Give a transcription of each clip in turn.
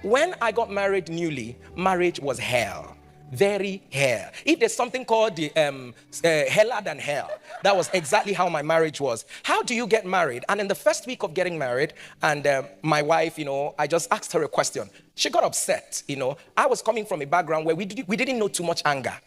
When I got married newly, marriage was hell. Very hell. If there's something called the heller than hell, that was exactly how my marriage was. How do you get married? And in the first week of getting married, and my wife, I just asked her a question. She got upset. I was coming from a background where we didn't know too much anger.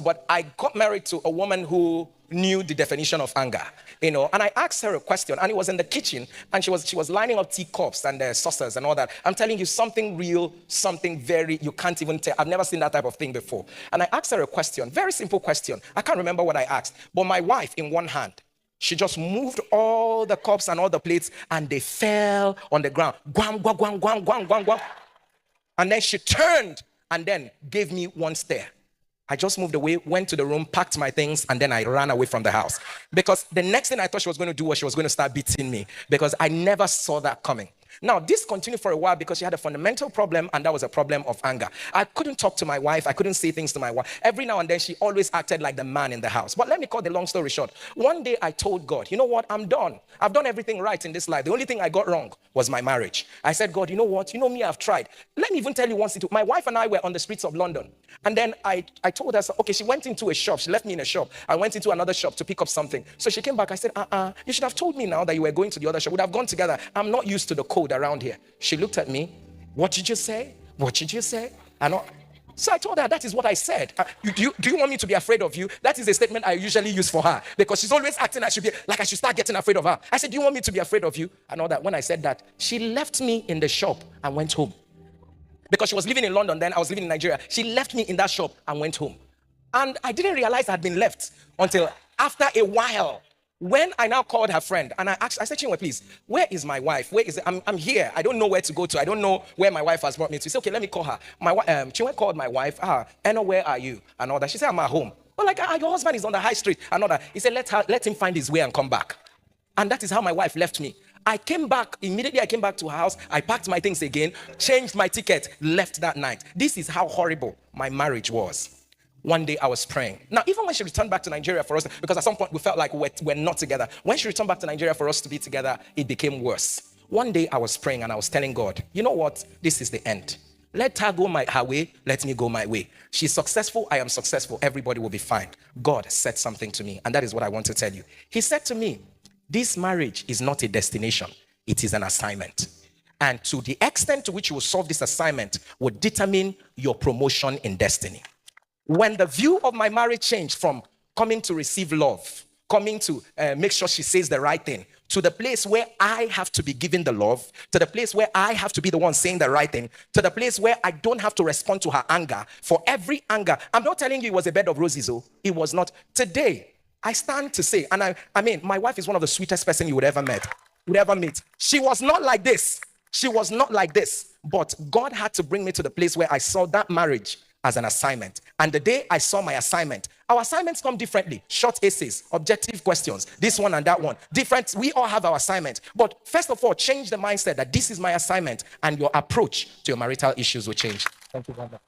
But I got married to a woman who knew the definition of anger, and I asked her a question, and it was in the kitchen, and she was lining up teacups and saucers and all that. I'm telling you, something real, something very, you can't even tell. I've never seen that type of thing before. And I asked her a question, very simple question. I can't remember what I asked, but my wife, in one hand, she just moved all the cups and all the plates, and they fell on the ground. Guam, guam, guam, guam, guam, guam, guam. And then she turned and then gave me one stare. I just moved away, went to the room, packed my things, and then I ran away from the house. Because the next thing I thought she was going to do was she was going to start beating me, because I never saw that coming. Now, this continued for a while because she had a fundamental problem, and that was a problem of anger. I couldn't talk to my wife. I couldn't say things to my wife. Every now and then, she always acted like the man in the house. But let me cut the long story short. One day, I told God, you know what? I'm done. I've done everything right in this life. The only thing I got wrong was my marriage. I said, God, you know what? You know me, I've tried. Let me even tell you one thing. My wife and I were on the streets of London. And then I told her, okay, she went into a shop. She left me in a shop. I went into another shop to pick up something. So she came back. I said, you should have told me now that you were going to the other shop. We'd have gone together. I'm not used to the code around here. She looked at me. What did you say? What did you say? So I told her, that is what I said. Do you want me to be afraid of you? That is a statement I usually use for her, because she's always acting I should start getting afraid of her. I said, do you want me to be afraid of you? And all that. When I said that, she left me in the shop and went home. Because she was living in London then, I was living in Nigeria. She left me in that shop and went home. And I didn't realize I had been left until after a while. When I now called her friend and I said, Chinwe, please, where is my wife? Where is it? I'm here. I don't know where to go to. I don't know where my wife has brought me to. He said, okay, let me call her. Chinwe called my wife. Anna, where are you? And all that. She said, I'm at home. But your husband is on the high street and all that. He said, let him find his way and come back. And that is how my wife left me. I came back, immediately I came back to her house. I packed my things again, changed my ticket, left that night. This is how horrible my marriage was. One day I was praying. Now, even when she returned back to Nigeria for us, because at some point we felt like we're not together. When she returned back to Nigeria for us to be together, it became worse. One day I was praying and I was telling God, you know what? This is the end. Let her go her way. Let me go my way. She's successful. I am successful. Everybody will be fine. God said something to me, and that is what I want to tell you. He said to me, this marriage is not a destination. It is an assignment. And to the extent to which you will solve this assignment will determine your promotion in destiny. When the view of my marriage changed from coming to receive love, coming to make sure she says the right thing, to the place where I have to be giving the love, to the place where I have to be the one saying the right thing, to the place where I don't have to respond to her anger. For every anger, I'm not telling you it was a bed of roses, it was not. Today, I stand to say, and I mean, my wife is one of the sweetest person you would ever meet. She was not like this. She was not like this. But God had to bring me to the place where I saw that marriage as an assignment. And the day I saw my assignment, our assignments come differently. Short essays, objective questions, this one and that one. Different, we all have our assignment. But first of all, change the mindset that this is my assignment, and your approach to your marital issues will change. Thank you very much.